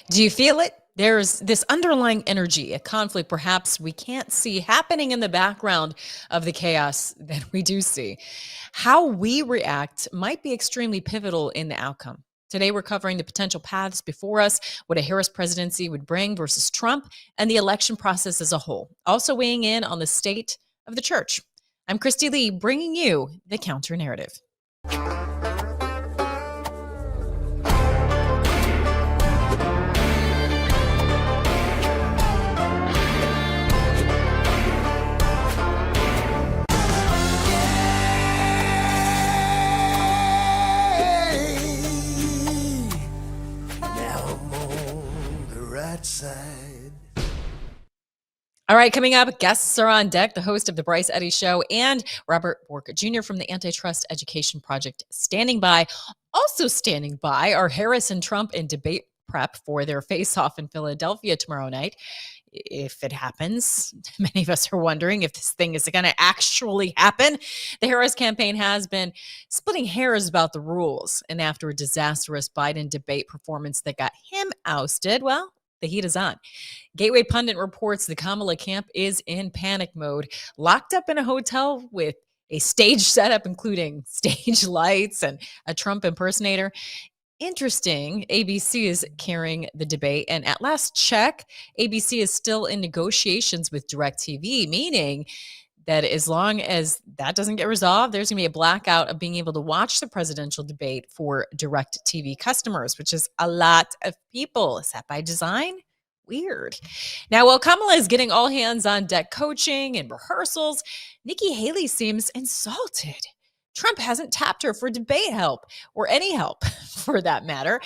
Do you feel it? There's this underlying energy, a conflict perhaps we can't see happening in the background of the chaos that we do see. How we react might be extremely pivotal in the outcome. Today, we're covering the potential paths before us, what a Harris presidency would bring versus Trump, and the election process as a whole. Also, weighing in on the state of the church. I'm Christy Lee, bringing you the counter narrative. Side. All right, coming up, guests are on deck. The host of The Bryce Eddy Show and Robert Bork Jr. from the Antitrust Education Project standing by. Also standing by are Harris and Trump in debate prep for their face-off in Philadelphia tomorrow night. If it happens, many of us are wondering if this thing is going to actually happen. The Harris campaign has been splitting hairs about the rules. And after a disastrous Biden debate performance that got him ousted, well, the heat is on. Gateway Pundit reports the Kamala camp is in panic mode, locked up in a hotel with a stage setup, including stage lights and a Trump impersonator. Interesting, ABC is carrying the debate. And at last check, ABC is still in negotiations with DirecTV, meaning that as long as that doesn't get resolved, there's going to be a blackout of being able to watch the presidential debate for DirecTV customers, which is a lot of people. Is that by design? Weird. Now, while Kamala is getting all hands on deck coaching and rehearsals, Nikki Haley seems insulted. Trump hasn't tapped her for debate help or any help for that matter.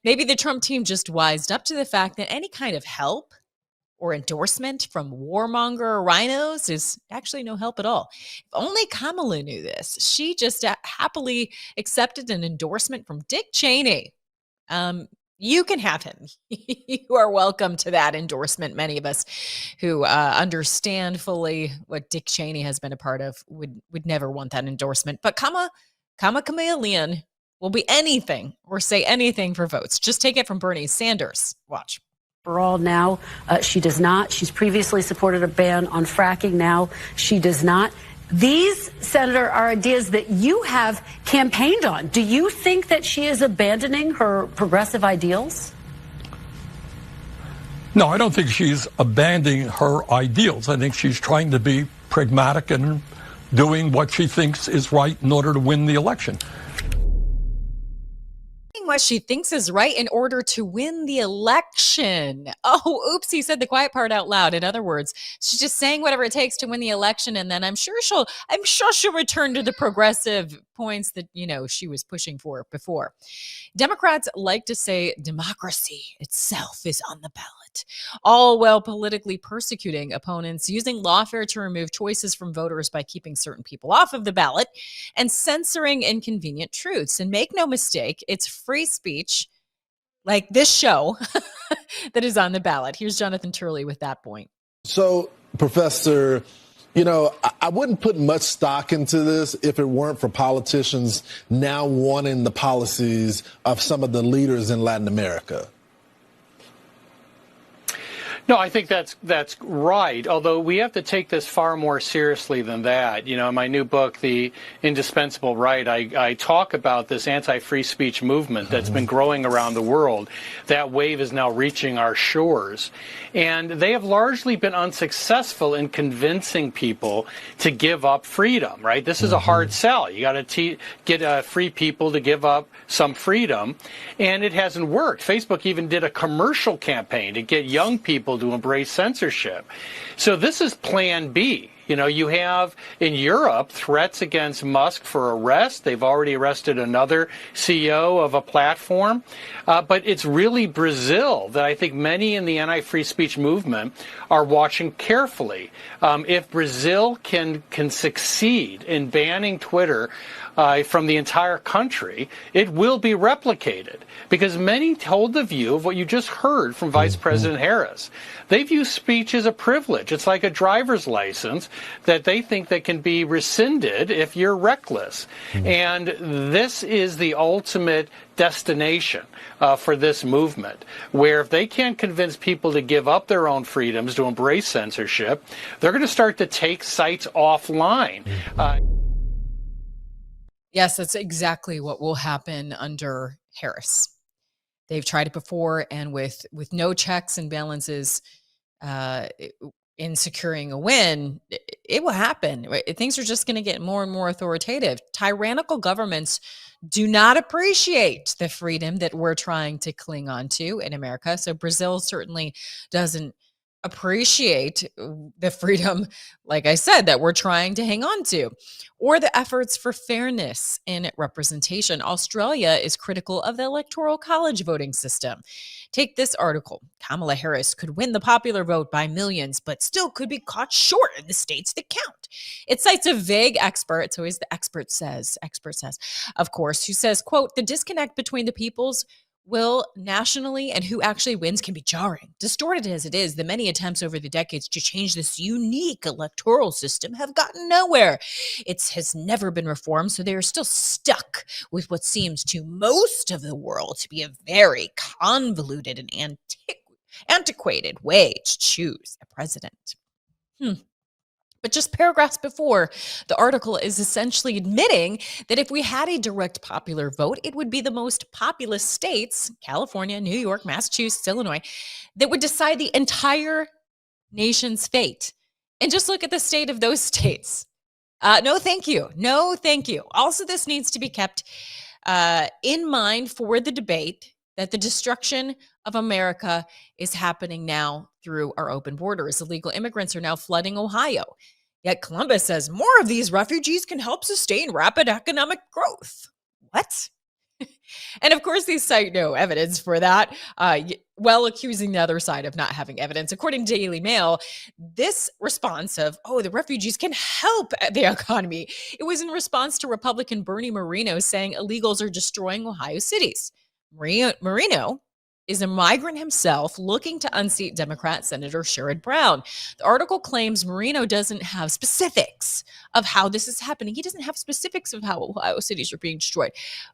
Maybe the Trump team just wised up to the fact that any kind of help or endorsement from warmonger rhinos is actually no help at all. If only Kamala knew this. She just happily accepted an endorsement from Dick Cheney. You can have him. You are welcome to that endorsement. Many of us who understand fully what Dick Cheney has been a part of would never want that endorsement. But Kama Chameleon will be anything or say anything for votes. Just take it from Bernie Sanders. Watch. For all now, she does not. She's previously supported a ban on fracking. Now she does not. These, Senator, are ideas that you have campaigned on. Do you think that she is abandoning her progressive ideals? No, I don't think she's abandoning her ideals. I think she's trying to be pragmatic and doing what she thinks is right in order to win the election. What she thinks is right in order to win the election. Oh, oops, he said the quiet part out loud. In other words, she's just saying whatever it takes to win the election, and then I'm sure she'll return to the progressive points that, she was pushing for before. Democrats like to say democracy itself is on the ballot, all while politically persecuting opponents, using lawfare to remove choices from voters by keeping certain people off of the ballot and censoring inconvenient truths. And make no mistake, it's free speech like this show that is on the ballot. Here's Jonathan Turley with that point. So, Professor, I wouldn't put much stock into this if it weren't for politicians now wanting the policies of some of the leaders in Latin America. No, I think that's right, although we have to take this far more seriously than that. In my new book, The Indispensable Right, I talk about this anti-free speech movement that's been growing around the world. That wave is now reaching our shores. And they have largely been unsuccessful in convincing people to give up freedom, right? This is a hard sell. You got to get free people to give up some freedom, and it hasn't worked. Facebook even did a commercial campaign to get young people to embrace censorship. So this is plan B. You have in Europe threats against Musk for arrest. They've already arrested another CEO of a platform. But it's really Brazil that I think many in the anti-free speech movement are watching carefully. If Brazil can succeed in banning Twitter from the entire country, it will be replicated. Because many hold the view of what you just heard from Vice President Harris. They view speech as a privilege. It's like a driver's license that they think that can be rescinded if you're reckless. And this is the ultimate destination for this movement, where if they can't convince people to give up their own freedoms, to embrace censorship, they're going to start to take sites offline. Yes, that's exactly what will happen under Harris. They've tried it before, and with no checks and balances in securing a win, it will happen. Things are just going to get more and more authoritative. Tyrannical governments do not appreciate the freedom that we're trying to cling on to in America. So Brazil certainly doesn't appreciate the freedom, like I said, that we're trying to hang on to, or the efforts for fairness in representation. Australia is critical of the Electoral College voting system. Take this article. Kamala Harris could win the popular vote by millions, but still could be caught short in the states that count. It cites a vague expert. It's always the expert says, of course, who says, quote, the disconnect between the people's will nationally and who actually wins can be jarring. Distorted as it is, the many attempts over the decades to change this unique electoral system have gotten nowhere. It has never been reformed, so they are still stuck with what seems to most of the world to be a very convoluted and antiquated way to choose a president. But just paragraphs before, the article is essentially admitting that if we had a direct popular vote, it would be the most populous states, California, New York, Massachusetts, Illinois, that would decide the entire nation's fate. And just look at the state of those states. No, thank you. No, thank you. Also, this needs to be kept in mind for the debate that the destruction of America is happening now through our open borders. Illegal immigrants are now flooding Ohio. Yet Columbus says more of these refugees can help sustain rapid economic growth. What? And of course, they cite no evidence for that, while accusing the other side of not having evidence. According to Daily Mail, this response of, the refugees can help the economy, it was in response to Republican Bernie Moreno saying illegals are destroying Ohio cities. Moreno is a migrant himself looking to unseat Democrat Senator Sherrod Brown. The article claims Moreno doesn't have specifics of how this is happening. He doesn't have specifics of how Ohio cities are being destroyed.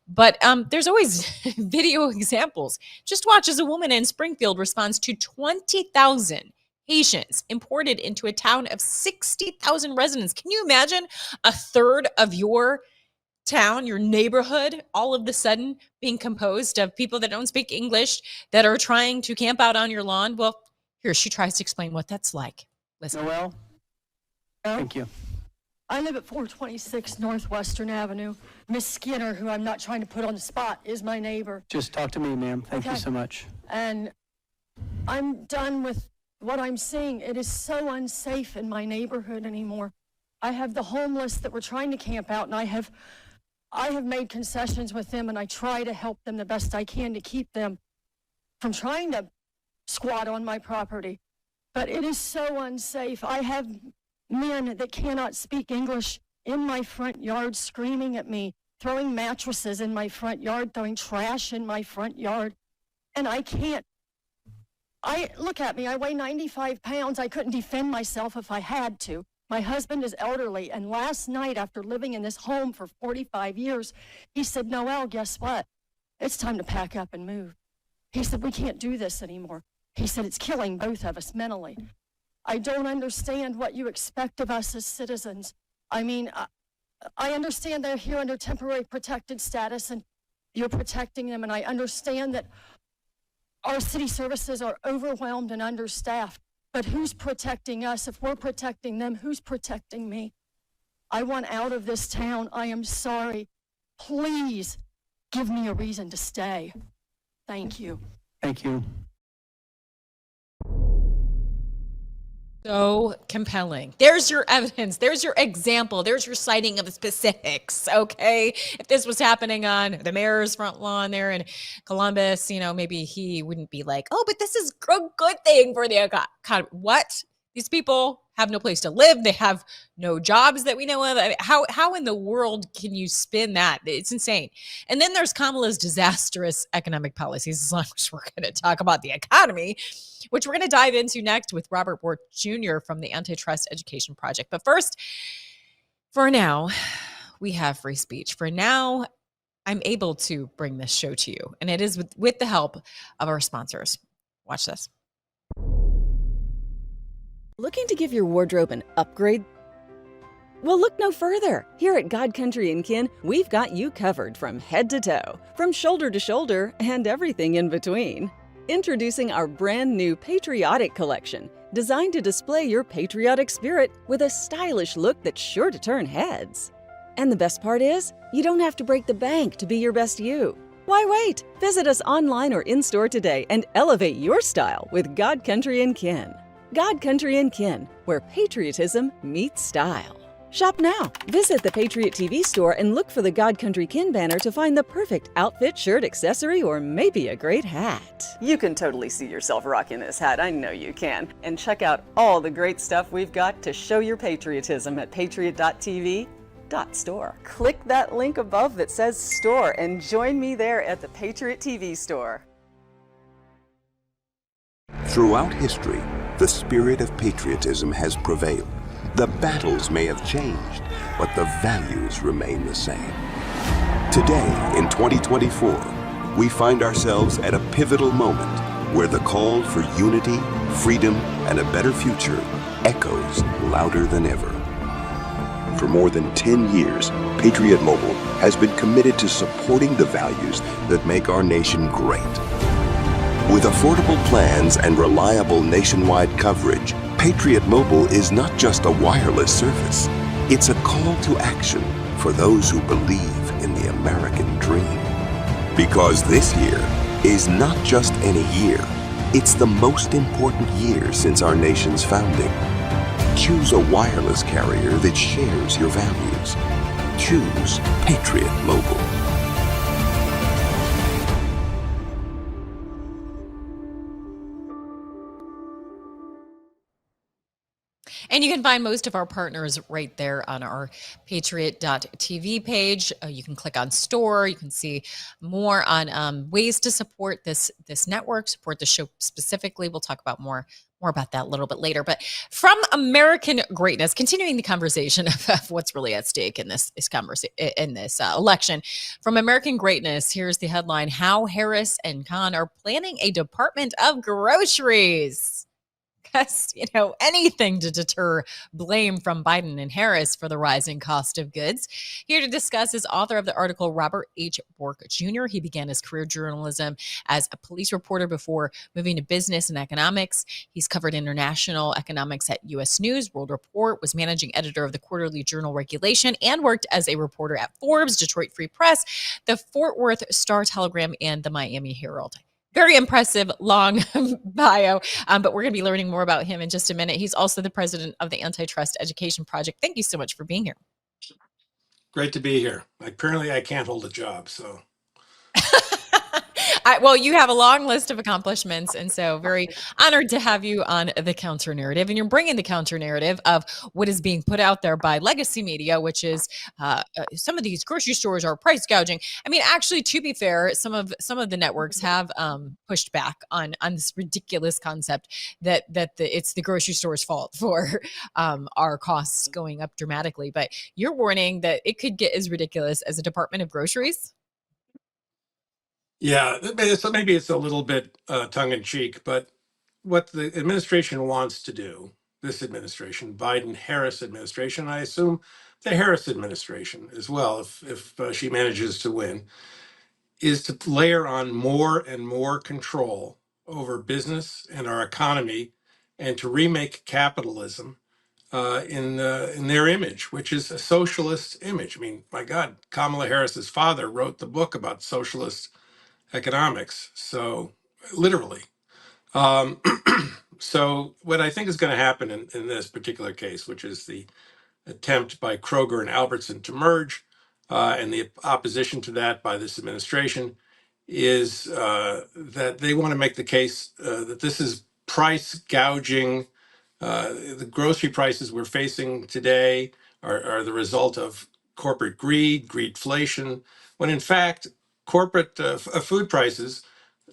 But there's always video examples. Just watch as a woman in Springfield responds to 20,000 Haitians imported into a town of 60,000 residents. Can you imagine a third of your town, your neighborhood, all of the sudden being composed of people that don't speak English that are trying to camp out on your lawn? Well, here she tries to explain what that's like. Listen. Noel? Thank you. I live at 426 Northwestern Avenue. Miss Skinner, who I'm not trying to put on the spot, is my neighbor. Just talk to me, ma'am. Thank you so much. And I'm done with what I'm seeing. It is so unsafe in my neighborhood anymore. I have the homeless that were trying to camp out, and I have made concessions with them, and I try to help them the best I can to keep them from trying to squat on my property. But it is so unsafe. I have men that cannot speak English in my front yard screaming at me, throwing mattresses in my front yard, throwing trash in my front yard. And I can't. Look at me, I weigh 95 pounds. I couldn't defend myself if I had to. My husband is elderly, and last night, after living in this home for 45 years, he said, Noel, guess what? It's time to pack up and move. He said, we can't do this anymore. He said, it's killing both of us mentally. I don't understand what you expect of us as citizens. I mean, I understand they're here under temporary protected status, and you're protecting them, and I understand that our city services are overwhelmed and understaffed. But who's protecting us? If we're protecting them, who's protecting me? I want out of this town. I am sorry. Please give me a reason to stay. Thank you. Thank you. So compelling. There's your evidence. There's your example. There's your citing of the specifics. Okay. If this was happening on the mayor's front lawn there in Columbus, maybe he wouldn't be like, but this is a good thing for the economy. What? These people have no place to live. They have no jobs that we know of. I mean, how in the world can you spin that? It's insane. And then there's Kamala's disastrous economic policies, as long as we're going to talk about the economy, which we're going to dive into next with Robert Bork Jr. from the Antitrust Education Project. But first, for now, we have free speech. For now, I'm able to bring this show to you, and it is with the help of our sponsors. Watch this. Looking to give your wardrobe an upgrade? Well, look no further. Here at God Country & Kin, we've got you covered from head to toe, from shoulder to shoulder, and everything in between. Introducing our brand new Patriotic Collection, designed to display your patriotic spirit with a stylish look that's sure to turn heads. And the best part is, you don't have to break the bank to be your best you. Why wait? Visit us online or in-store today and elevate your style with God Country & Kin. God Country & Kin, where patriotism meets style. Shop now. Visit the Patriot TV store and look for the God Country Kin banner to find the perfect outfit, shirt, accessory, or maybe a great hat. You can totally see yourself rocking this hat. I know you can. And check out all the great stuff we've got to show your patriotism at patriot.tv.store. Click that link above that says store and join me there at the Patriot TV store. Throughout history, the spirit of patriotism has prevailed. The battles may have changed, but the values remain the same. Today, in 2024, we find ourselves at a pivotal moment where the call for unity, freedom, and a better future echoes louder than ever. For more than 10 years, Patriot Mobile has been committed to supporting the values that make our nation great. With affordable plans and reliable nationwide coverage, Patriot Mobile is not just a wireless service. It's a call to action for those who believe in the American dream. Because this year is not just any year, it's the most important year since our nation's founding. Choose a wireless carrier that shares your values. Choose Patriot Mobile. And you can find most of our partners right there on our patriot.tv page. You can click on store. You can see more on ways to support this network, support the show specifically. We'll talk about more about that a little bit later. But from American greatness, continuing the conversation of what's really at stake in this election. From American greatness, here's the headline: How Harris and Khan are planning a Department of Groceries. Because, anything to deter blame from Biden and Harris for the rising cost of goods. Here to discuss is author of the article, Robert H. Bork Jr. He began his career journalism as a police reporter before moving to business and economics. He's covered international economics at U.S. News, World Report, was managing editor of the quarterly journal Regulation, and worked as a reporter at Forbes, Detroit Free Press, the Fort Worth Star-Telegram, and the Miami Herald. Very impressive, long bio, but we're going to be learning more about him in just a minute. He's also the president of the Antitrust Education Project. Thank you so much for being here. Great to be here. Apparently, I can't hold a job, so. Well, you have a long list of accomplishments, and so very honored to have you on the counter narrative. And you're bringing the counter narrative of what is being put out there by legacy media, which is some of these grocery stores are price gouging. I mean, actually, to be fair, some of the networks have pushed back on this ridiculous concept that it's the grocery store's fault for our costs going up dramatically. But you're warning that it could get as ridiculous as a Department of Groceries. Yeah, so maybe it's a little bit tongue-in-cheek, but what the administration wants to do, this administration, Biden-Harris administration, I assume the Harris administration as well, if she manages to win, is to layer on more and more control over business and our economy, and to remake capitalism in their image, which is a socialist image. I mean, my God, Kamala Harris's father wrote the book about socialist economics. So literally. Um, so what I think is going to happen in this particular case, which is the attempt by Kroger and Albertson to merge, and the opposition to that by this administration, is that they want to make the case that this is price gouging The grocery prices we're facing today are the result of corporate greed, greedflation, when in fact, corporate food prices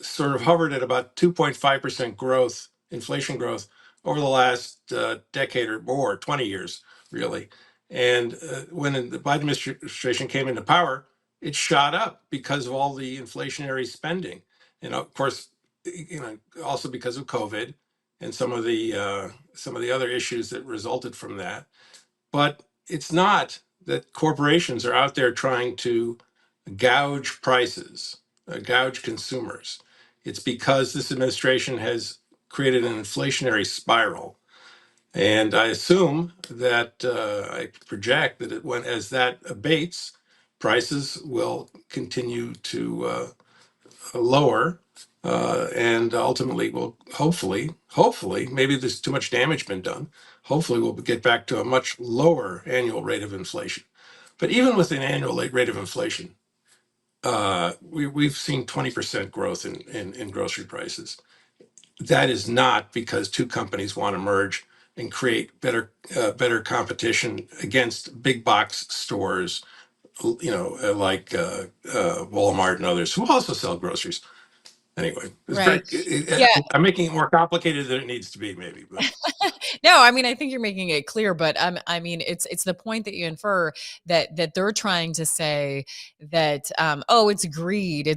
sort of hovered at about 2.5% growth, inflation growth, over the last decade or more, 20 years, really. And when the Biden administration came into power, it shot up because of all the inflationary spending. And of course, also because of COVID and some of the other issues that resulted from that. But it's not that corporations are out there trying to gouge prices, gouge consumers. It's because this administration has created an inflationary spiral. And I assume that I project that as that abates, prices will continue to lower, and ultimately will hopefully, maybe there's too much damage been done. Hopefully, we'll get back to a much lower annual rate of inflation. But even with an annual rate of inflation, we've seen 20% growth in grocery prices. That is not because two companies want to merge and create better competition against big box stores, like Walmart and others who also sell groceries. Anyway, it's very. Right. Yeah. I'm making it more complicated than it needs to be, maybe. But No, I mean, I think you're making it clear, but I mean, it's the point that you infer that they're trying to say that oh, it's greed,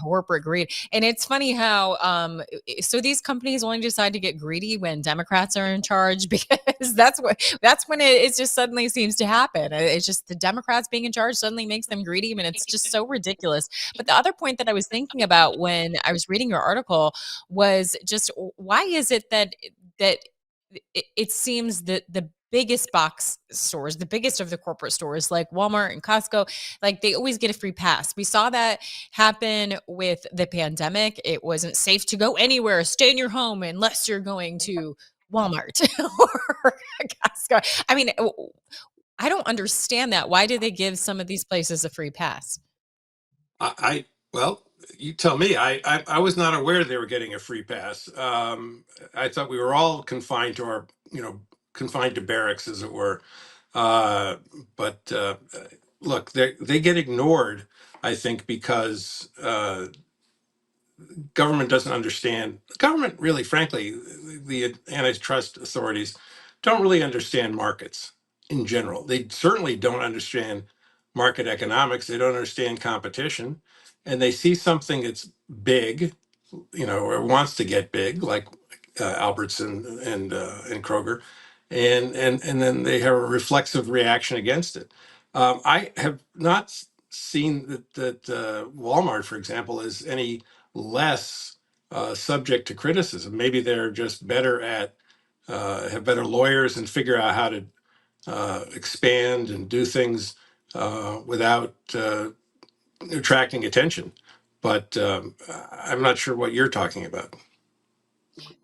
corporate greed, and it's funny how so these companies only decide to get greedy when Democrats are in charge because that's when it just suddenly seems to happen. It's just the Democrats being in charge suddenly makes them greedy, and it's just so ridiculous. But the other point that I was thinking about when I was reading your article was just why is it that it seems that the biggest box stores, the biggest of the corporate stores like Walmart and Costco, like they always get a free pass. We saw that happen with the pandemic. It wasn't safe to go anywhere, stay in your home unless you're going to Walmart or Costco. I mean, I don't understand that. Why do they give some of these places a free pass? I well, you tell me. I was not aware they were getting a free pass. I thought we were all confined to our, confined to barracks, as it were. Uh, but look, they get ignored, I think, because government doesn't understand. Government, really, frankly, the antitrust authorities don't really understand markets in general. They certainly don't understand market economics. They don't understand competition, and they see something that's big, or wants to get big, like Albertson and Kroger, and then they have a reflexive reaction against it. I have not seen that Walmart, for example, is any less subject to criticism. Maybe they're just better at have better lawyers and figure out how to expand and do things without attracting attention. But I'm not sure what you're talking about.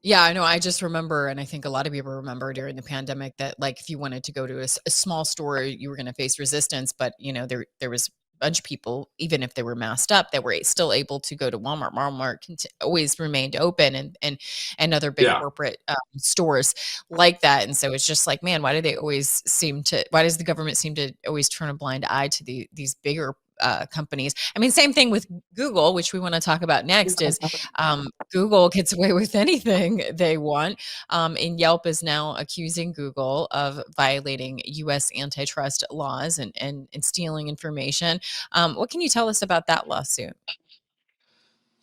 Yeah, I know. I just remember, and I think a lot of people remember during the pandemic that, like, if you wanted to go to a small store, you were going to face resistance. But there was a bunch of people, even if they were masked up, that were still able to go to Walmart. Walmart always remained open, and other big Yeah. corporate stores like that. And so it's just like, man, why do they always seem to? Why does the government seem to always turn a blind eye to these bigger companies? I mean, same thing with Google, which we want to talk about next. Is Google gets away with anything they want. And Yelp is now accusing Google of violating U.S. antitrust laws and stealing information. What can you tell us about that lawsuit?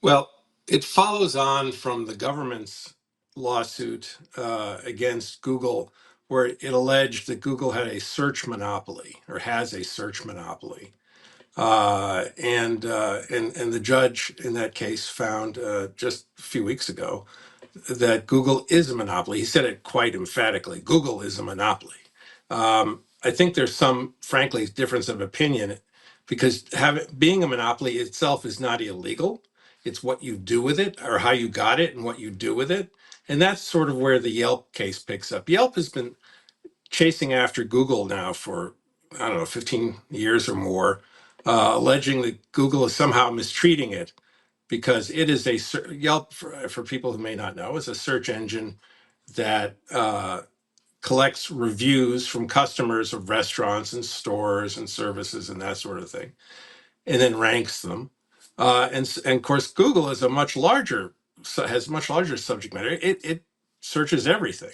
Well, it follows on from the government's lawsuit against Google, where it alleged that Google had a search monopoly or has a search monopoly. And the judge in that case found just a few weeks ago that Google is a monopoly. He said it quite emphatically. Google is a monopoly. I think there's some, frankly, difference of opinion because being a monopoly itself is not illegal. It's what you do with it or how you got it and what you do with it. And that's sort of where the Yelp case picks up. Yelp has been chasing after Google now for, I don't know, 15 years or more, alleging that Google is somehow mistreating it because it is Yelp, for people who may not know, is a search engine that collects reviews from customers of restaurants and stores and services and that sort of thing, and then ranks them. And of course, Google is a much larger has much larger subject matter. It searches everything,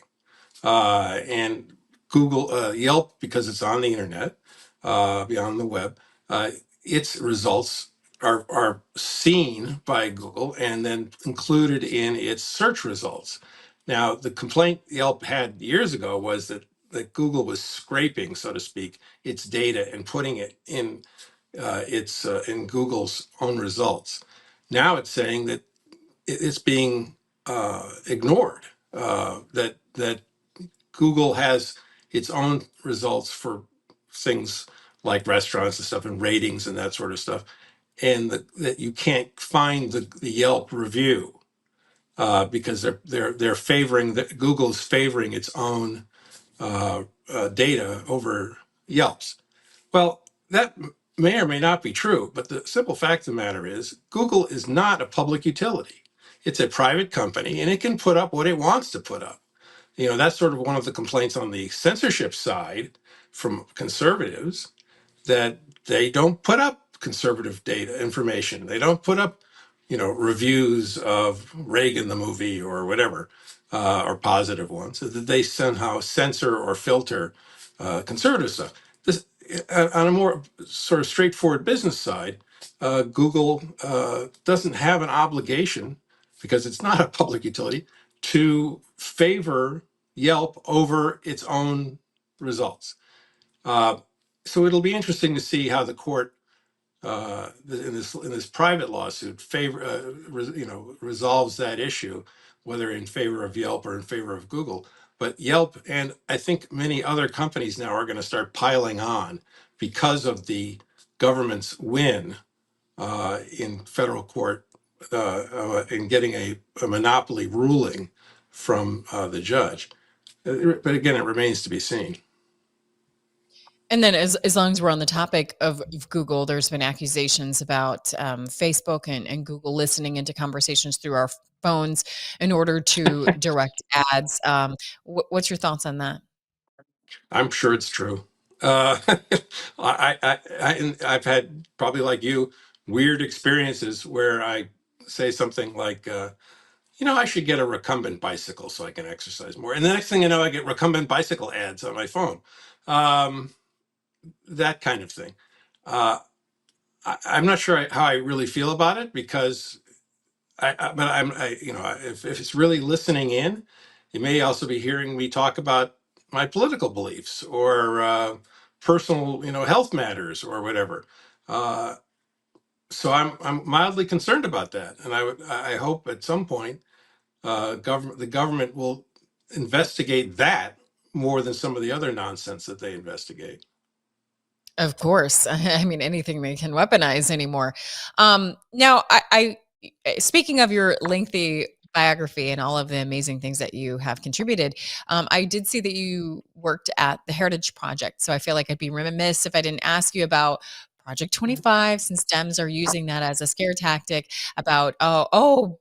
and Google Yelp, because it's on the internet, beyond the web, uh, its results are seen by Google and then included in its search results. Now, the complaint Yelp had years ago was that Google was scraping, so to speak, its data and putting it in its in Google's own results. Now it's saying that it's being ignored. That Google has its own results for things like restaurants and stuff and ratings and that sort of stuff, and that you can't find the Yelp review because they're favoring Google's favoring its own data over Yelp's. Well, that may or may not be true, but the simple fact of the matter is Google is not a public utility. It's a private company and it can put up what it wants to put up. That's sort of one of the complaints on the censorship side from conservatives, that they don't put up conservative data information. They don't put up, reviews of Reagan the movie or whatever, or positive ones. That they somehow censor or filter conservative stuff. This, on a more sort of straightforward business side, Google doesn't have an obligation, because it's not a public utility, to favor Yelp over its own results. So it'll be interesting to see how the court in this private lawsuit resolves that issue, whether in favor of Yelp or in favor of Google. But Yelp and I think many other companies now are going to start piling on because of the government's win in federal court in getting a monopoly ruling from the judge. But again, it remains to be seen. And then, as long as we're on the topic of Google, there's been accusations about Facebook and Google listening into conversations through our phones in order to direct ads. What's your thoughts on that? I'm sure it's true. I've had, probably like you, weird experiences where I say something like, I should get a recumbent bicycle so I can exercise more. And the next thing you know, I get recumbent bicycle ads on my phone. Um, that kind of thing. I'm not sure how I really feel about it, because if it's really listening in, you may also be hearing me talk about my political beliefs or personal, health matters or whatever. So I'm mildly concerned about that, and I hope at some point the government will investigate that more than some of the other nonsense that they investigate. Of course. I mean, anything they can weaponize anymore. Now, speaking of your lengthy biography and all of the amazing things that you have contributed, I did see that you worked at the Heritage Project. So I feel like I'd be remiss if I didn't ask you about Project 25, since Dems are using that as a scare tactic about,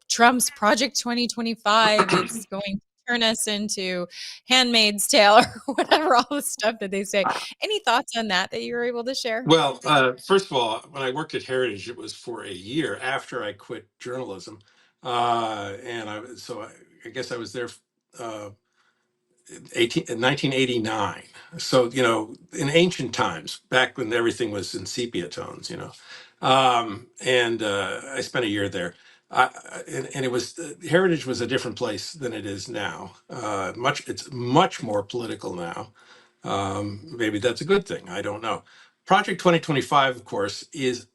Trump's Project 2025, it's going to turn us into Handmaid's Tale or whatever, all the stuff that they say. Any thoughts on that you were able to share? Well, first of all, when I worked at Heritage, it was for a year after I quit journalism, and I guess I was there uh, 1989. So in ancient times, back when everything was in sepia tones, and I spent a year there. And it was Heritage was a different place than it is now. It's much more political now. Maybe that's a good thing. I don't know. Project 2025, of course, is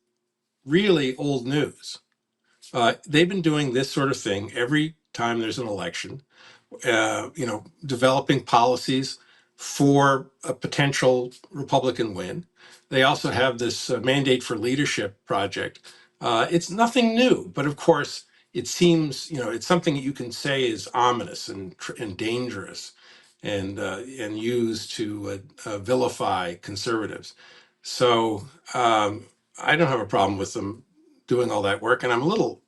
really old news. They've been doing this sort of thing every time there's an election, developing policies for a potential Republican win. They also have this Mandate for Leadership project. It's nothing new, but of course, it seems, it's something that you can say is ominous and dangerous, and used to vilify conservatives. So I don't have a problem with them doing all that work, and I'm a little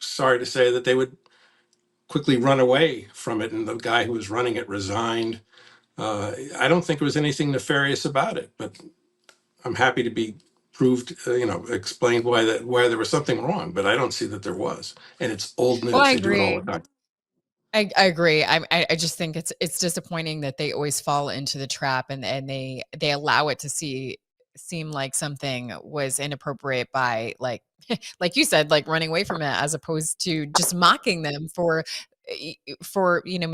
sorry to say that they would quickly run away from it, and the guy who was running it resigned. I don't think there was anything nefarious about it, but I'm happy to be proved, explained why there was something wrong. But I don't see that there was, and it's old Well, news. I They do it all agree. the time. I agree. I just think it's disappointing that they always fall into the trap, and they allow it to seem like something was inappropriate by, like you said, like running away from it, as opposed to just mocking them for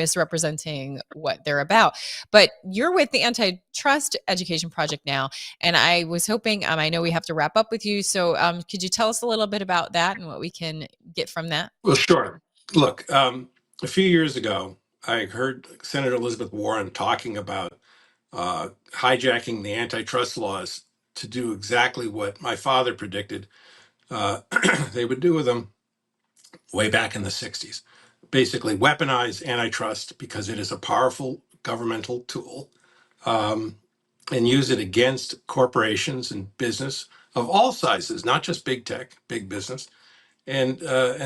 misrepresenting what they're about. But you're with the Antitrust Education Project now, and I was hoping, I know we have to wrap up with you, so could you tell us a little bit about that and what we can get from that? Well, sure. Look, a few years ago, I heard Senator Elizabeth Warren talking about hijacking the antitrust laws to do exactly what my father predicted they would do with them way back in the 60s. Basically, weaponize antitrust because it is a powerful governmental tool, and use it against corporations and business of all sizes, not just big tech, big business. And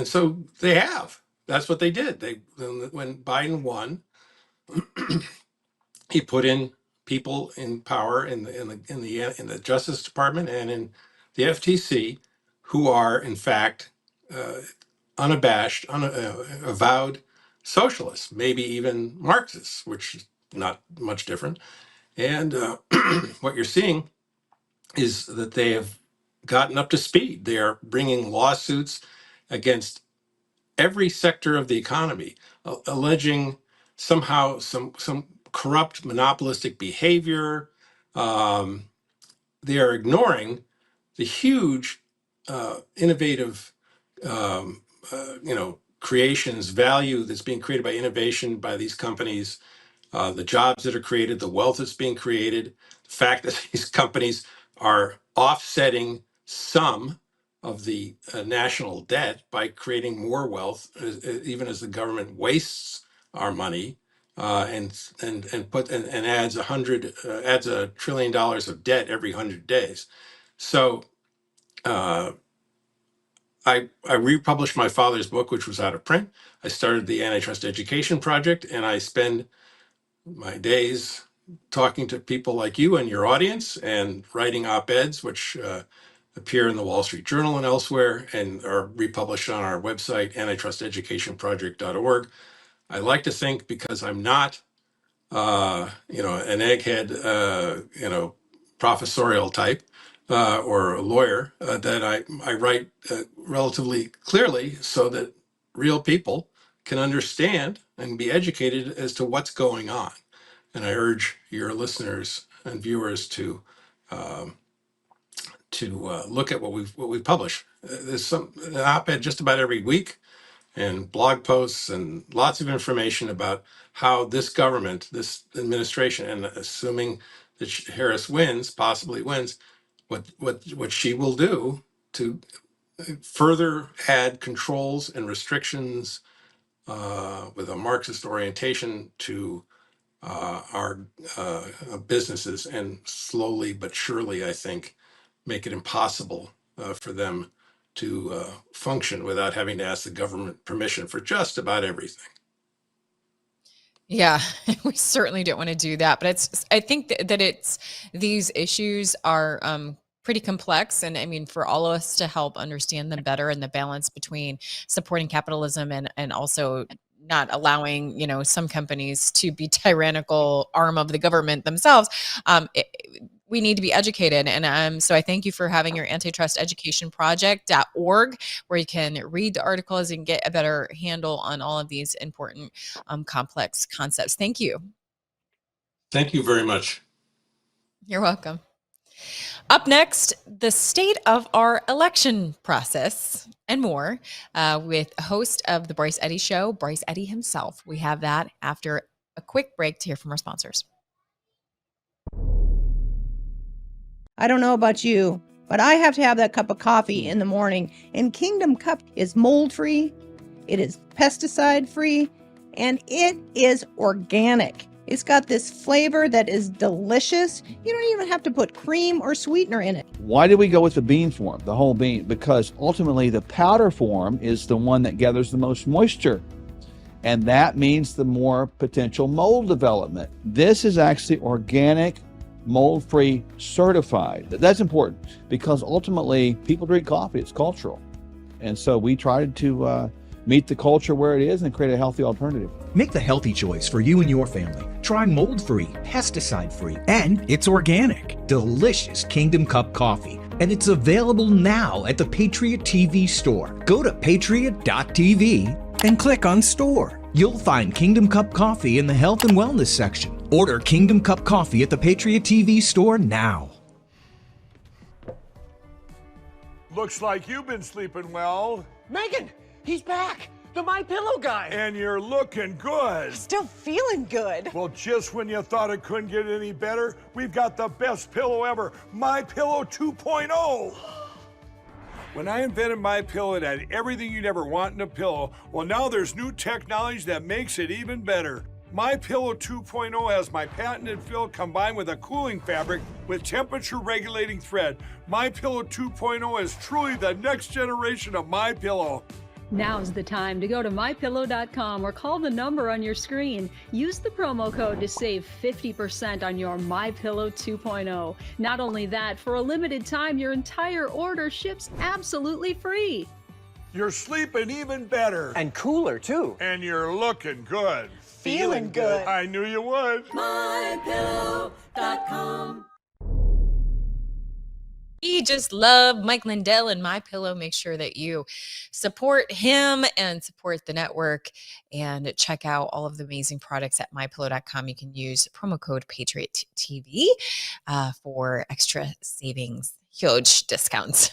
so they have. That's what they did. When Biden won, he put in people in power in the Justice Department and in the FTC, who are in fact uh, unabashed, avowed socialists, maybe even Marxists, which is not much different. And what you're seeing is that they have gotten up to speed. They are bringing lawsuits against every sector of the economy, alleging somehow some corrupt monopolistic behavior. Um, they are ignoring the huge innovative creations value that's being created by innovation by these companies, the jobs that are created, the wealth that's being created, the fact that these companies are offsetting some of the national debt by creating more wealth, even as the government wastes our money and adds $1 trillion of debt every 100 days. So I republished my father's book, which was out of print. I started the Antitrust Education Project, and I spend my days talking to people like you and your audience and writing op-eds, which appear in the Wall Street Journal and elsewhere and are republished on our website, antitrusteducationproject.org. I like to think, because I'm not an egghead, professorial type or a lawyer, that I write relatively clearly so that real people can understand and be educated as to what's going on. And I urge your listeners and viewers to look at what we publish. There's an op-ed just about every week, and blog posts and lots of information about how this government, this administration, and assuming that Harris wins, possibly wins, what she will do to further add controls and restrictions with a Marxist orientation to our businesses, and slowly but surely, I think, make it impossible for them to function without having to ask the government permission for just about everything. Yeah, we certainly don't want to do that. But I think that it's these issues are pretty complex. And I mean, for all of us to help understand them better, and the balance between supporting capitalism and also not allowing, some companies to be tyrannical arm of the government themselves. We need to be educated. And so I thank you for having your antitrust education project.org, where you can read the articles and get a better handle on all of these important, complex concepts. Thank you. Thank you very much. You're welcome. Up next, the state of our election process and more, with host of the Bryce Eddy Show, Bryce Eddy himself. We have that after a quick break to hear from our sponsors. I don't know about you, but I have to have that cup of coffee in the morning. And Kingdom Cup is mold-free, it is pesticide-free, and it is organic. It's got this flavor that is delicious. You don't even have to put cream or sweetener in it. Why did we go with the bean form, the whole bean? Because ultimately the powder form is the one that gathers the most moisture. And that means the more potential mold development. This is actually organic, mold-free certified. That's important because ultimately people drink coffee, it's cultural. And so we tried to meet the culture where it is and create a healthy alternative. Make the healthy choice for you and your family. Try mold-free, pesticide-free, and it's organic. Delicious Kingdom Cup coffee. And it's available now at the Patriot TV store. Go to patriot.tv and click on store. You'll find Kingdom Cup coffee in the health and wellness section. Order Kingdom Cup coffee at the Patriot TV store now. Looks like you've been sleeping well. Megan, he's back. The My Pillow guy. And you're looking good. Still feeling good. Well, just when you thought it couldn't get any better, we've got the best pillow ever, My Pillow 2.0. When I invented My Pillow, it had everything you'd ever want in a pillow. Well, now there's new technology that makes it even better. My Pillow 2.0 has my patented fill combined with a cooling fabric with temperature regulating thread. My Pillow 2.0 is truly the next generation of My Pillow. Now's the time to go to mypillow.com or call the number on your screen. Use the promo code to save 50% on your MyPillow 2.0. Not only that, for a limited time, your entire order ships absolutely free. You're sleeping even better. And cooler, too. And you're looking good. Feeling good. I knew you would. mypillow.com. We just love Mike Lindell and My Pillow. Make sure that you support him and support the network and check out all of the amazing products at mypillow.com. You can use promo code PatriotTV for extra savings, huge discounts.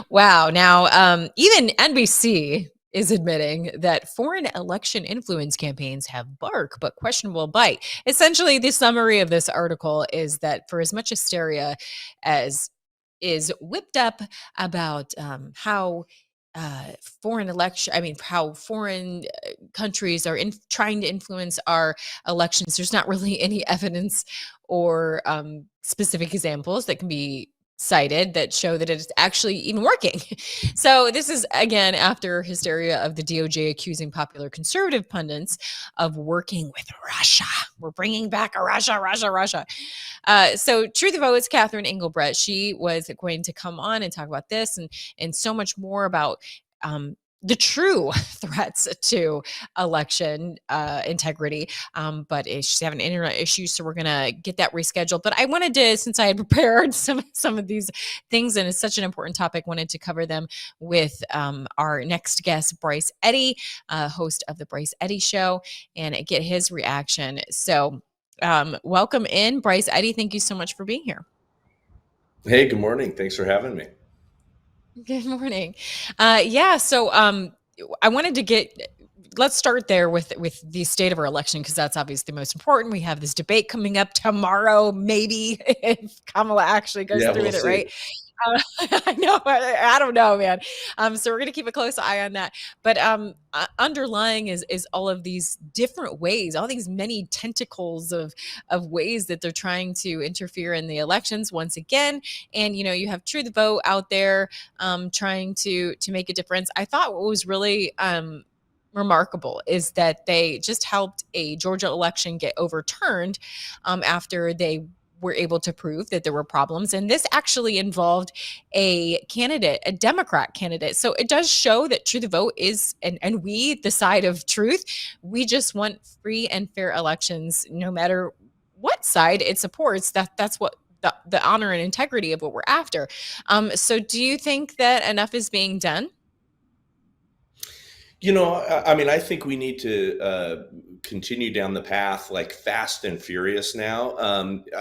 Wow. Now, even NBC is admitting that foreign election influence campaigns have bark but questionable bite. Essentially, the summary of this article is that for as much hysteria as is whipped up about how foreign countries are trying to influence our elections, there's not really any evidence or specific examples that can be cited that show that it's actually even working. So this is, again, after hysteria of the DOJ accusing popular conservative pundits of working with Russia. We're bringing back a Russia. So Truth Votes, Catherine Engelbrecht, she was going to come on and talk about this and so much more about the true threats to election integrity. But she's having internet issues, so we're going to get that rescheduled. But I wanted to, since I had prepared some of these things, and it's such an important topic, wanted to cover them with our next guest, Bryce Eddy, host of The Bryce Eddy Show, and get his reaction. So welcome in, Bryce Eddy. Thank you so much for being here. Hey, good morning. Thanks for having me. Good morning. So I wanted to let's start there with the state of our election, because that's obviously the most important. We have this debate coming up tomorrow, maybe, if Kamala actually goes through with it, right? I know. I don't know, man. So we're going to keep a close eye on that. But underlying is all of these different ways, all these many tentacles of ways that they're trying to interfere in the elections once again. And, you have True the Vote out there trying to make a difference. I thought what was really remarkable is that they just helped a Georgia election get overturned after they were able to prove that there were problems. And this actually involved a Democrat candidate. So it does show that True the Vote is, and we, the side of truth, we just want free and fair elections, no matter what side it supports. That's what the honor and integrity of what we're after. So do you think that enough is being done? I think we need to continue down the path like fast and furious now.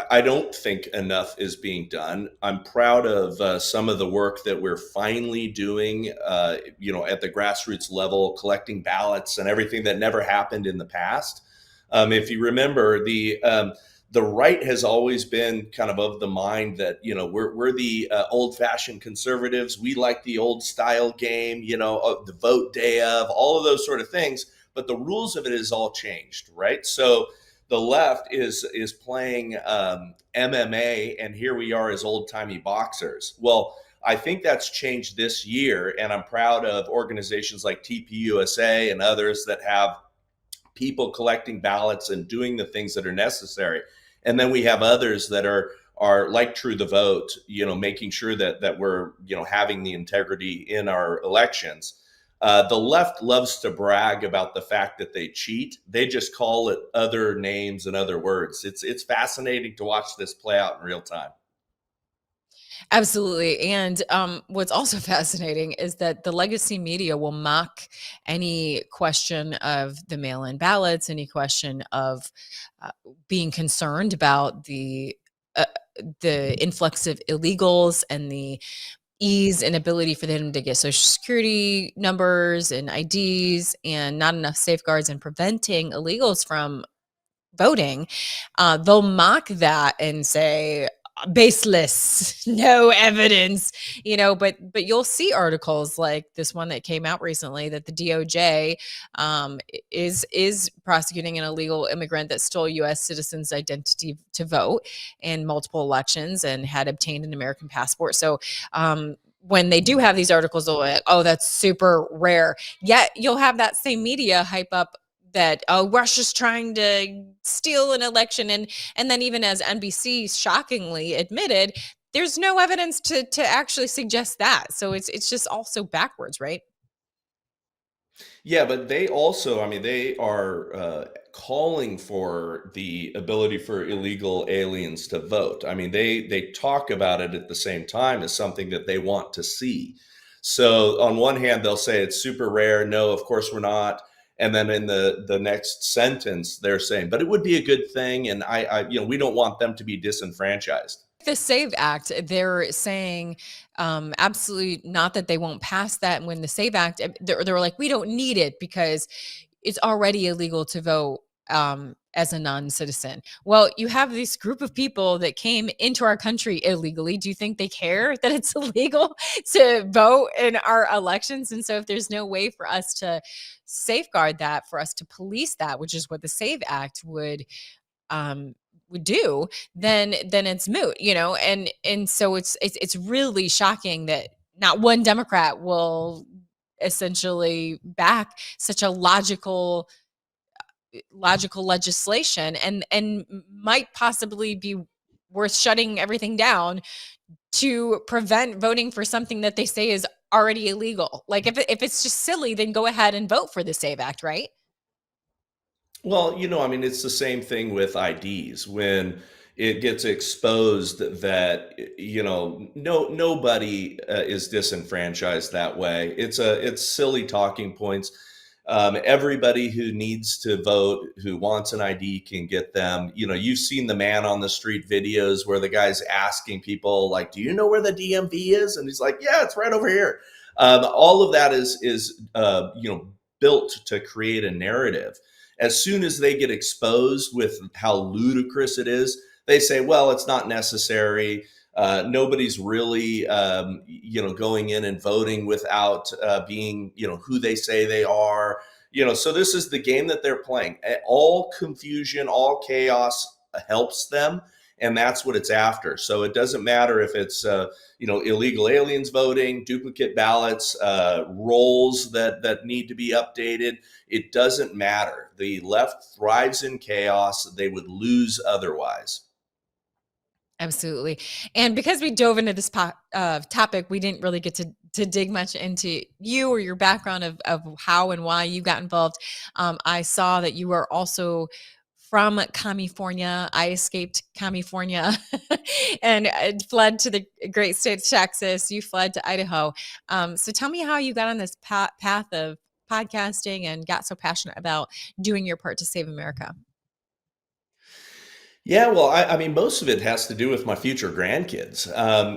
I don't think enough is being done. I'm proud of some of the work that we're finally doing, at the grassroots level, collecting ballots and everything that never happened in the past. If you remember, the right has always been kind of the mind that, we're the old-fashioned conservatives. We like the old style game, the vote day of, all of those sort of things. But the rules of it has all changed, right? So the left is playing MMA, and here we are as old-timey boxers. Well, I think that's changed this year, and I'm proud of organizations like TPUSA and others that have people collecting ballots and doing the things that are necessary. And then we have others that are like True the Vote, making sure that we're, having the integrity in our elections. The left loves to brag about the fact that they cheat. They just call it other names and other words. It's fascinating to watch this play out in real time. Absolutely. And what's also fascinating is that the legacy media will mock any question of the mail in ballots, any question of being concerned about the influx of illegals and the ease and ability for them to get social security numbers and IDs, and not enough safeguards in preventing illegals from voting. They'll mock that and say baseless, no evidence, but you'll see articles like this one that came out recently that the DOJ is prosecuting an illegal immigrant that stole US citizens' identity to vote in multiple elections and had obtained an American passport. So when they do have these articles, they're like, oh, that's super rare. Yet you'll have that same media hype up that, oh, Russia's trying to steal an election. And then even as NBC shockingly admitted, there's no evidence to actually suggest that. So it's just also backwards, right? Yeah, but they also, they are calling for the ability for illegal aliens to vote. They talk about it at the same time as something that they want to see. So on one hand, they'll say it's super rare. No, of course we're not. And then in the next sentence, they're saying, but it would be a good thing. And we don't want them to be disenfranchised. The SAVE Act, they're saying absolutely not that they won't pass that. And when the SAVE Act, they're like, we don't need it because it's already illegal to vote as a non-citizen. Well, you have this group of people that came into our country illegally. Do you think they care that it's illegal to vote in our elections? And so if there's no way for us to safeguard that, for us to police that, which is what the SAVE Act would do, then it's moot, and so it's really shocking that not one Democrat will essentially back such a logical legislation, and might possibly be worth shutting everything down to prevent voting for something that they say is already illegal. Like if it's just silly, then go ahead and vote for the SAVE Act, right? Well, it's the same thing with IDs. When it gets exposed that, nobody is disenfranchised that way. It's silly talking points. Everybody who needs to vote, who wants an ID, can get them. You've seen the man on the street videos where the guy's asking people, like, do you know where the DMV is? And he's like, yeah, it's right over here. All of that is built to create a narrative. As soon as they get exposed with how ludicrous it is, they say, well, it's not necessary. Nobody's really, going in and voting without being, who they say they are. So this is the game that they're playing. All confusion, all chaos helps them. And that's what it's after. So it doesn't matter if it's, illegal aliens voting, duplicate ballots, rolls that need to be updated. It doesn't matter. The left thrives in chaos. They would lose otherwise. Absolutely. And because we dove into this topic, we didn't really get to dig much into you or your background of how and why you got involved. I saw that you are also from California. I escaped California and fled to the great state of Texas. You fled to Idaho. So tell me how you got on this path of podcasting and got so passionate about doing your part to save America. Yeah, well, most of it has to do with my future grandkids,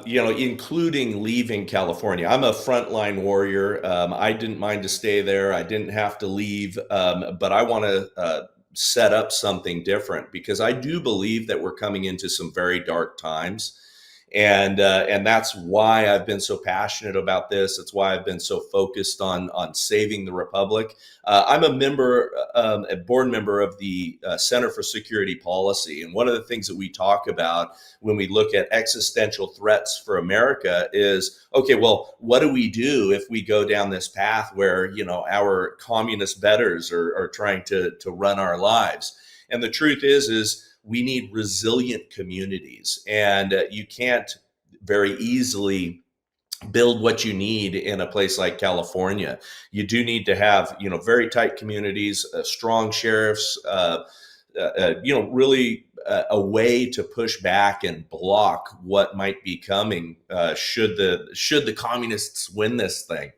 including leaving California. I'm a frontline warrior. I didn't mind to stay there. I didn't have to leave, but I want to set up something different because I do believe that we're coming into some very dark times. And that's why I've been so passionate about this. It's why I've been so focused on saving the republic. I'm a board member of the Center for Security Policy, and one of the things that we talk about when we look at existential threats for America is, okay, well, what do we do if we go down this path where our communist betters are trying to run our lives? And the truth is we need resilient communities, and you can't very easily build what you need in a place like California. You do need to have very tight communities, strong sheriffs, really a way to push back and block what might be coming should the communists win this thing.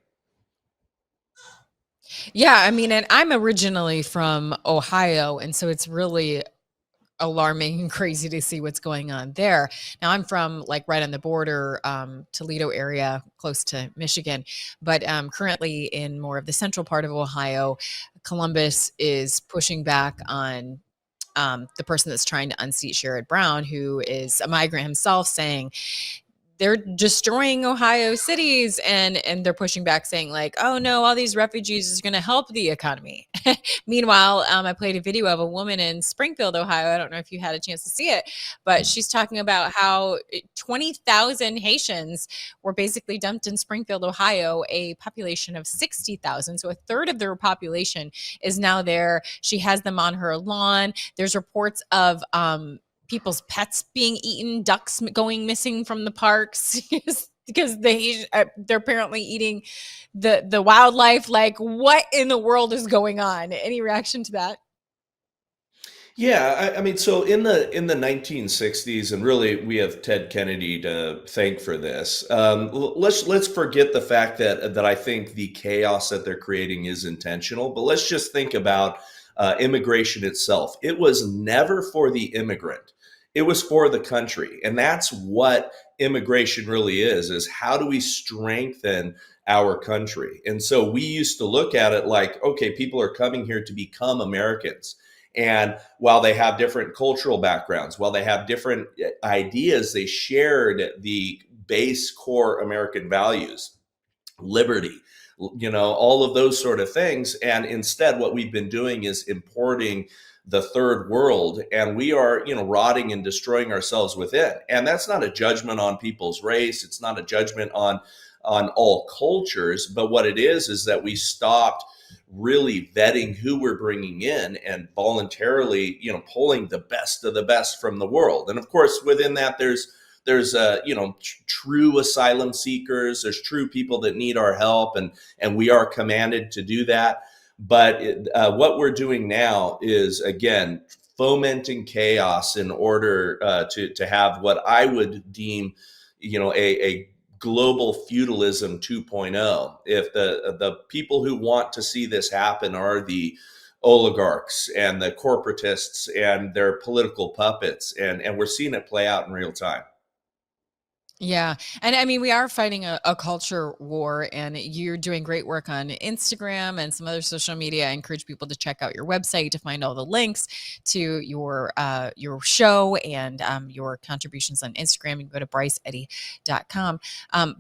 Yeah, I mean, and I'm originally from Ohio, and so it's really alarming and crazy to see what's going on there. Now I'm from like right on the border, Toledo area, close to Michigan, but currently in more of the central part of Ohio. Columbus is pushing back on the person that's trying to unseat Sherrod Brown, who is a migrant himself, saying they're destroying Ohio cities, and they're pushing back saying like, oh no, all these refugees is going to help the economy. Meanwhile, I played a video of a woman in Springfield, Ohio. I don't know if you had a chance to see it, but she's talking about how 20,000 Haitians were basically dumped in Springfield, Ohio, a population of 60,000. So a third of their population is now there. She has them on her lawn. There's reports of people's pets being eaten, ducks going missing from the parks because they're apparently eating the wildlife. Like, what in the world is going on? Any reaction to that? Yeah, I mean, so in the 1960s, and really we have Ted Kennedy to thank for this. Let's forget the fact that I think the chaos that they're creating is intentional, but let's just think about immigration itself. It was never for the immigrant; it was for the country, and that's what immigration really is how do we strengthen our country? And so we used to look at it like, okay, people are coming here to become Americans. And while they have different cultural backgrounds, while they have different ideas, they shared the base core American values, liberty, all of those sort of things. And instead, what we've been doing is importing the third world, and we are, rotting and destroying ourselves within. And that's not a judgment on people's race. It's not a judgment on all cultures. But what it is that we stopped really vetting who we're bringing in and voluntarily, pulling the best of the best from the world. And of course, within that, there's true asylum seekers. There's true people that need our help, and we are commanded to do that. But what we're doing now is, again, fomenting chaos in order to have what I would deem, a global feudalism 2.0. If the people who want to see this happen are the oligarchs and the corporatists and their political puppets, and we're seeing it play out in real time. Yeah. And I mean, we are fighting a culture war, and you're doing great work on Instagram and some other social media. I encourage people to check out your website to find all the links to your show and your contributions on Instagram. You can go to bryceeddy.com.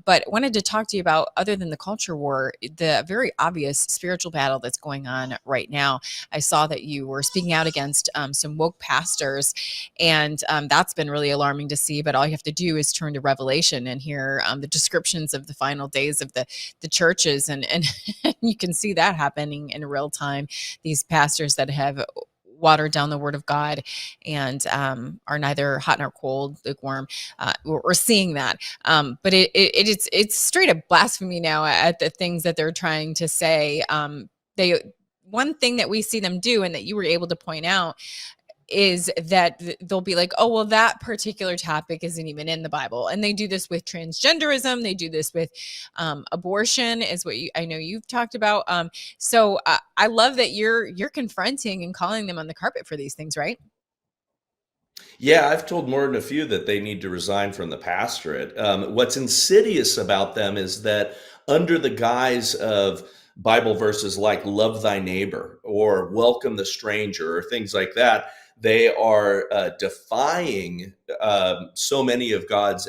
But wanted to talk to you about, other than the culture war, the very obvious spiritual battle that's going on right now. I saw that you were speaking out against some woke pastors, and that's been really alarming to see. But all you have to do is turn to Revelation and hear the descriptions of the final days of the churches, and you can see that happening in real time. These pastors that have watered down the word of God and are neither hot nor cold, lukewarm. We're seeing that, but it's straight up blasphemy now at the things that they're trying to say. One thing that we see them do, and that you were able to point out, is that they'll be like, oh, well, that particular topic isn't even in the Bible. And they do this with transgenderism. They do this with abortion, is what I know you've talked about. So I love that you're confronting and calling them on the carpet for these things, right? Yeah, I've told more than a few that they need to resign from the pastorate. What's insidious about them is that under the guise of Bible verses like love thy neighbor or welcome the stranger or things like that, they are defying so many of God's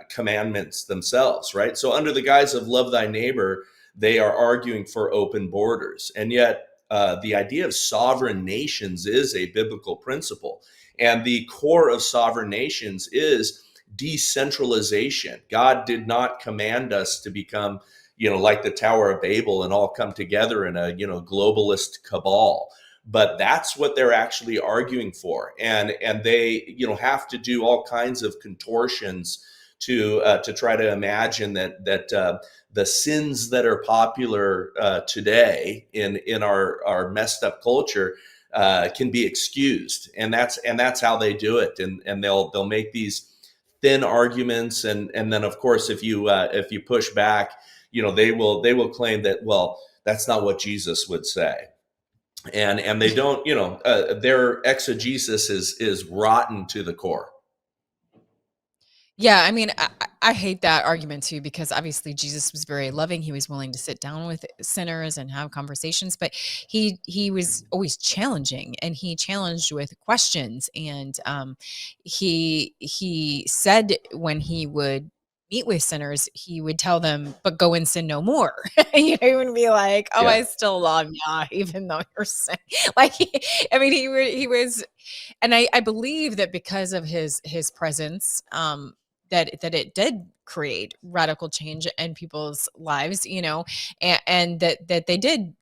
commandments themselves, right? So under the guise of love thy neighbor, they are arguing for open borders. And yet the idea of sovereign nations is a biblical principle. And the core of sovereign nations is decentralization. God did not command us to become, like the Tower of Babel and all come together in a, globalist cabal. But that's what they're actually arguing for, and they, have to do all kinds of contortions to try to imagine that the sins that are popular today in our messed up culture can be excused, and that's how they do it, and they'll make these thin arguments, and then of course if you push back, they will claim that, well, that's not what Jesus would say, and they don't, their exegesis is rotten to the core. Yeah, I mean, I hate that argument too, because obviously Jesus was very loving. He was willing to sit down with sinners and have conversations, but he was always challenging, and he challenged with questions. And he said when he would meet with sinners, he would tell them, "But go and sin no more." He wouldn't be like, "Oh, Yeah. I still love you, even though you're sin." Like, I mean, he was, and I believe that because of his presence, that it did create radical change in people's lives, and that they did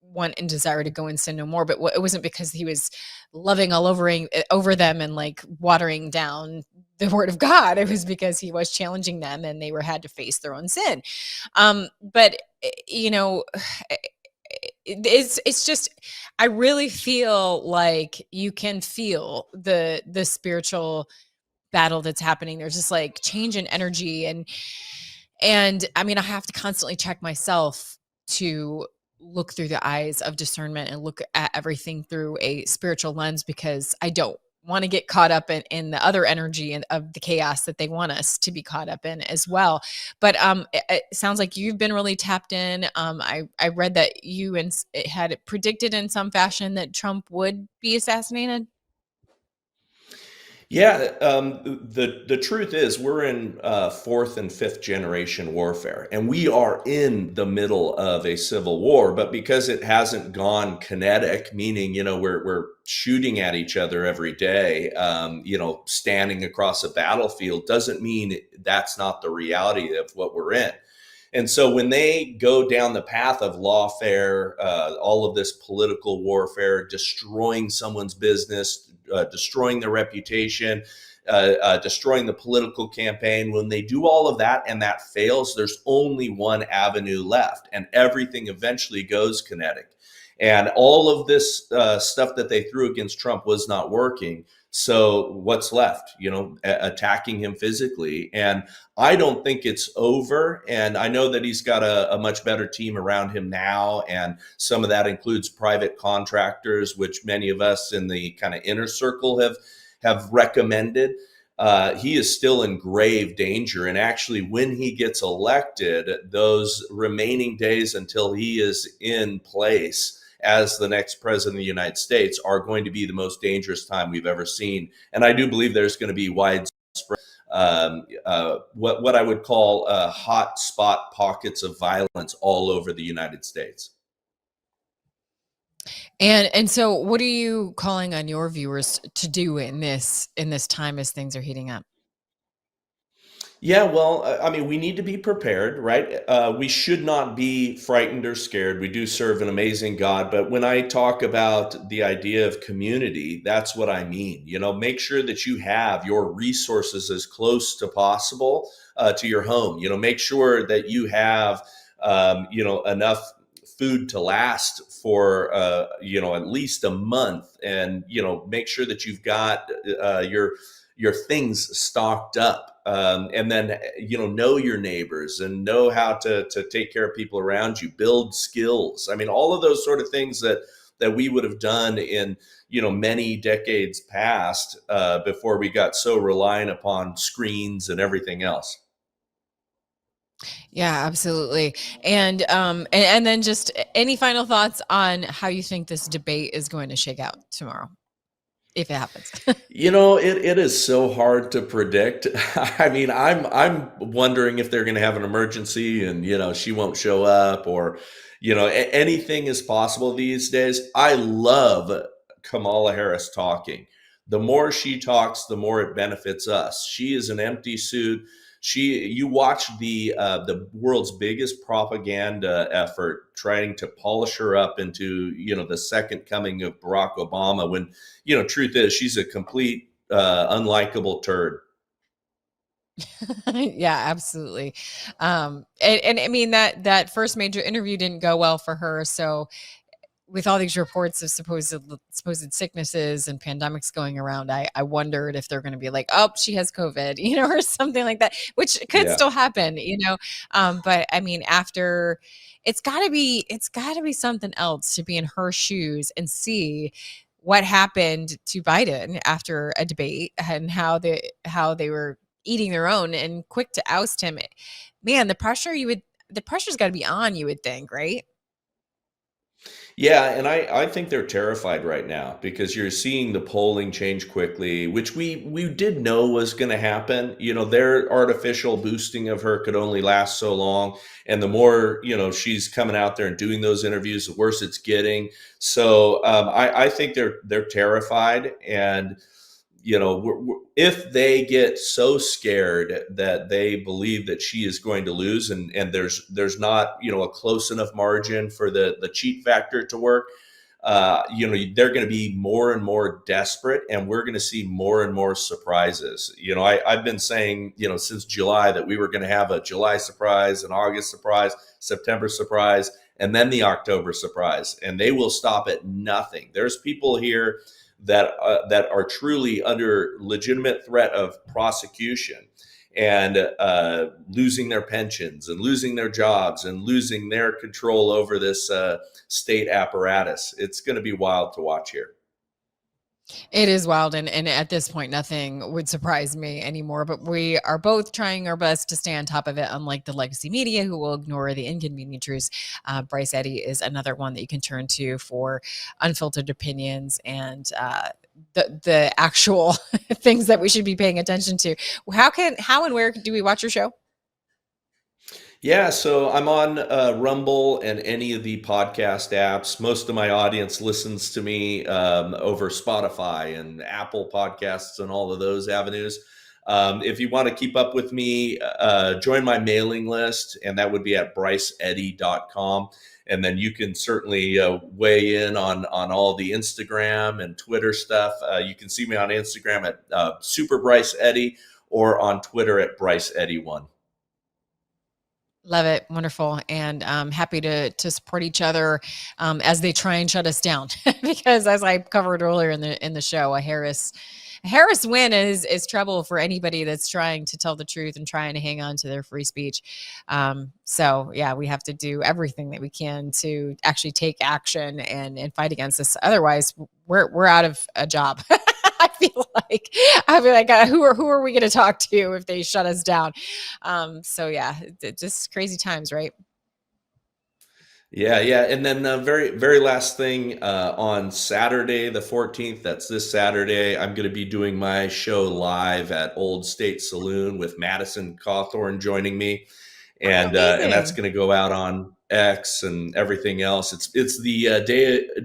want and desire to go and sin no more. But it wasn't because he was loving all over them and like watering down the word of God. It was because he was challenging them, and they had to face their own sin. But it's just, I really feel like you can feel the spiritual battle that's happening. There's just like change in energy, and I mean, I have to constantly check myself to look through the eyes of discernment and look at everything through a spiritual lens, because I don't want to get caught up in the other energy and of the chaos that they want us to be caught up in as well. But it sounds like you've been really tapped in. I read that you it had predicted in some fashion that Trump would be assassinated. Yeah, the truth is we're in fourth and fifth generation warfare, and we are in the middle of a civil war. But because it hasn't gone kinetic, meaning we're shooting at each other every day, standing across a battlefield, doesn't mean that's not the reality of what we're in. And so when they go down the path of lawfare, all of this political warfare, destroying someone's business, destroying their reputation, destroying the political campaign, when they do all of that and that fails, there's only one avenue left, and everything eventually goes kinetic. And all of this stuff that they threw against Trump was not working. So what's left? Attacking him physically. And I don't think it's over. And I know that he's got a much better team around him now. And some of that includes private contractors, which many of us in the kind of inner circle have recommended. He is still in grave danger. And actually, when he gets elected, those remaining days until he is in place as the next president of the United States are going to be the most dangerous time we've ever seen. And I do believe there's going to be widespread, what I would call hot spot pockets of violence all over the United States. And so, what are you calling on your viewers to do in this time as things are heating up? Yeah, well, I mean, we need to be prepared, right? We should not be frightened or scared. We do serve an amazing God. But when I talk about the idea of community, that's what I mean. Make sure that you have your resources as close to possible to your home. Make sure that you have, enough food to last for, at least a month. And, make sure that you've got your things stocked up. And then, know your neighbors and know how to take care of people around you, build skills. I mean, all of those sort of things that we would have done in, many decades past before we got so reliant upon screens and everything else. Yeah, absolutely. And then just any final thoughts on how you think this debate is going to shake out tomorrow, if it happens? It is so hard to predict. I mean, I'm wondering if they're going to have an emergency and she won't show up, or anything is possible these days. I love Kamala Harris talking. The more she talks, the more it benefits us. She is an empty suit. You watch the world's biggest propaganda effort trying to polish her up into the second coming of Barack Obama, when truth is she's a complete unlikable turd. Yeah, absolutely. And I mean that first major interview didn't go well for her. So with all these reports of supposed sicknesses and pandemics going around, I wondered if they're going to be like, oh, she has COVID, or something like that, which could Yeah. still happen. But I mean, after it's got to be something else to be in her shoes and see what happened to Biden after a debate and how they were eating their own and quick to oust him. Man, the pressure's got to be on, you would think, right? Yeah, and I think they're terrified right now because you're seeing the polling change quickly, which we did know was going to happen. Their artificial boosting of her could only last so long, and the more she's coming out there and doing those interviews, the worse it's getting. So I think they're terrified, and if they get so scared that they believe that she is going to lose, and there's not a close enough margin for the cheat factor to work, they're going to be more and more desperate, and we're going to see more and more surprises. I've been saying since July that we were going to have a July surprise, an August surprise, September surprise, and then the October surprise, and they will stop at nothing. There's people here that are truly under legitimate threat of prosecution, and losing their pensions and losing their jobs and losing their control over this state apparatus. It's going to be wild to watch here. It is wild, and at this point, nothing would surprise me anymore. But we are both trying our best to stay on top of it, unlike the legacy media, who will ignore the inconvenient truths. Bryce Eddy is another one that you can turn to for unfiltered opinions and the actual things that we should be paying attention to. How and where do we watch your show? Yeah, so I'm on Rumble and any of the podcast apps. Most of my audience listens to me over Spotify and Apple Podcasts and all of those avenues. If you want to keep up with me, join my mailing list, and that would be at bryceeddy.com. And then you can certainly weigh in on all the Instagram and Twitter stuff. You can see me on Instagram at Super Bryce Eddy, or on Twitter at Bryce Eddy1. Love it. Wonderful. And happy to support each other as they try and shut us down. Because as I covered earlier in the show, a Harris win is trouble for anybody that's trying to tell the truth and trying to hang on to their free speech. So yeah, we have to do everything that we can to actually take action and fight against this. Otherwise, we're out of a job. I feel like who are we going to talk to if they shut us down? So yeah, just crazy times, right? Yeah. And then very, very last thing, on Saturday, the 14th, that's this Saturday, I'm going to be doing my show live at Old State Saloon with Madison Cawthorn joining me. And that's going to go out on X and everything else. It's the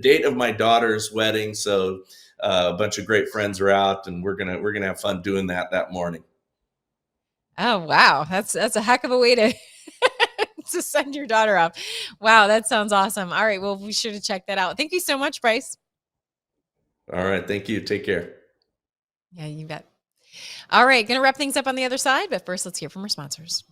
date of my daughter's wedding. So a bunch of great friends are out, and we're going to have fun doing that morning. Oh, wow. That's a heck of a way to to send your daughter off. Wow, that sounds awesome. All right, well, be sure to check that out. Thank you so much, Bryce. All right, thank you. Take care. Yeah, you bet. All right, going to wrap things up on the other side, but first let's hear from our sponsors.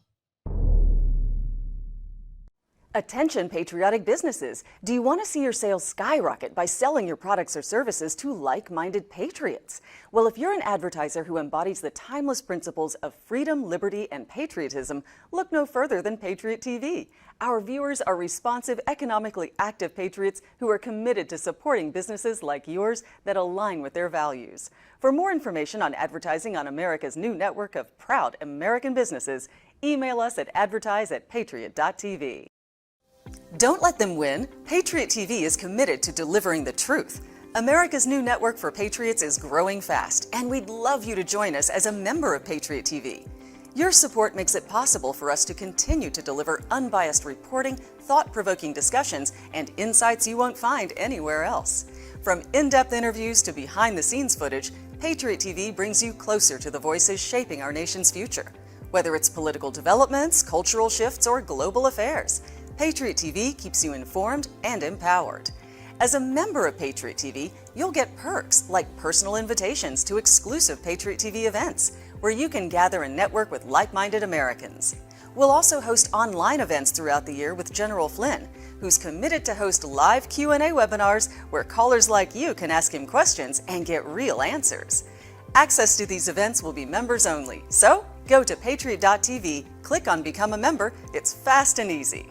Attention patriotic businesses. Do you want to see your sales skyrocket by selling your products or services to like-minded patriots? Well, if you're an advertiser who embodies the timeless principles of freedom, liberty, and patriotism, look no further than Patriot TV. Our viewers are responsive, economically active patriots who are committed to supporting businesses like yours that align with their values. For more information on advertising on America's new network of proud American businesses, Email us at advertise@patriot.tv. Don't let them win. Patriot TV is committed to delivering the truth. America's new network for patriots is growing fast, and we'd love you to join us as a member of Patriot TV. Your support makes it possible for us to continue to deliver unbiased reporting, thought-provoking discussions, and insights you won't find anywhere else. From in-depth interviews to behind-the-scenes footage, Patriot TV brings you closer to the voices shaping our nation's future. Whether it's political developments, cultural shifts, or global affairs, Patriot TV keeps you informed and empowered. As a member of Patriot TV, you'll get perks like personal invitations to exclusive Patriot TV events, where you can gather and network with like-minded Americans. We'll also host online events throughout the year with General Flynn, who's committed to host live Q&A webinars where callers like you can ask him questions and get real answers. Access to these events will be members only, so go to patriot.tv, click on Become a Member. It's fast and easy.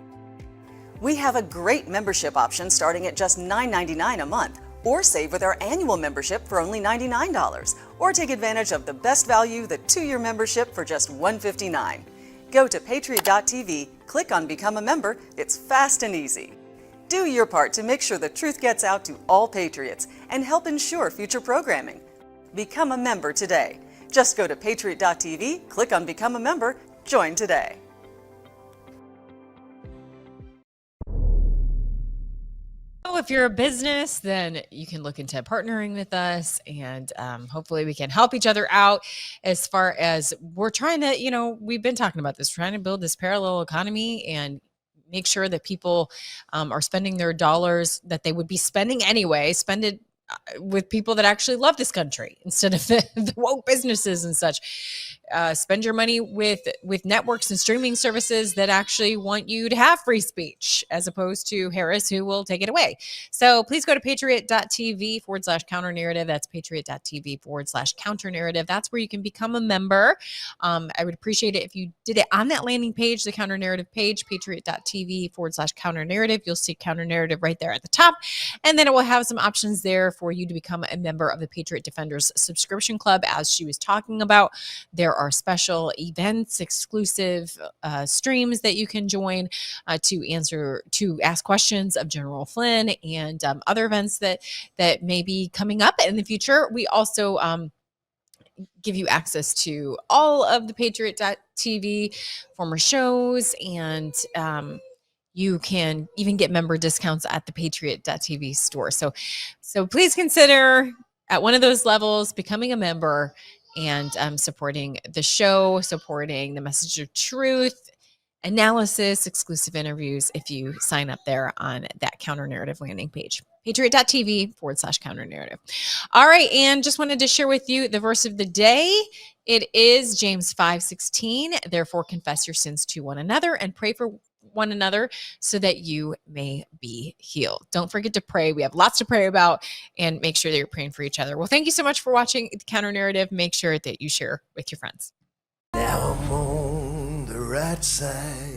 We have a great membership option starting at just $9.99 a month, or save with our annual membership for only $99, or take advantage of the best value, the 2-year membership for just $159. Go to patriot.tv, click on Become a Member. It's fast and easy. Do your part to make sure the truth gets out to all patriots and help ensure future programming. Become a member today. Just go to patriot.tv, click on Become a Member, join today. So if you're a business, then you can look into partnering with us, and hopefully we can help each other out as far as we're trying to, we've been talking about this, trying to build this parallel economy and make sure that people are spending their dollars that they would be spending anyway, spend it with people that actually love this country instead of the woke businesses and such. Spend your money with networks and streaming services that actually want you to have free speech, as opposed to Harris, who will take it away. So please go to patriot.tv/counter narrative. That's patriot.tv/counter narrative. That's where you can become a member. I would appreciate it if you did it on that landing page, the counter narrative page, patriot.tv/counter narrative. You'll see counter narrative right there at the top. And then it will have some options there for you to become a member of the Patriot Defenders subscription club. As she was talking about, there are special events, exclusive streams that you can join to ask questions of General Flynn, and other events that may be coming up in the future. We also give you access to all of the Patriot.tv former shows, and you can even get member discounts at the Patriot.tv store. So please consider at one of those levels becoming a member and supporting the show, supporting the message of truth, analysis, exclusive interviews if you sign up there on that counter narrative landing page. Patriot.tv/counter narrative. All right, and just wanted to share with you the verse of the day. It is James 5:16. Therefore, confess your sins to one another and pray for one another so that you may be healed. Don't forget to pray. We have lots to pray about, and make sure that you're praying for each other. Well, thank you so much for watching the Counter Narrative. Make sure that you share with your friends. Now I'm on the right side.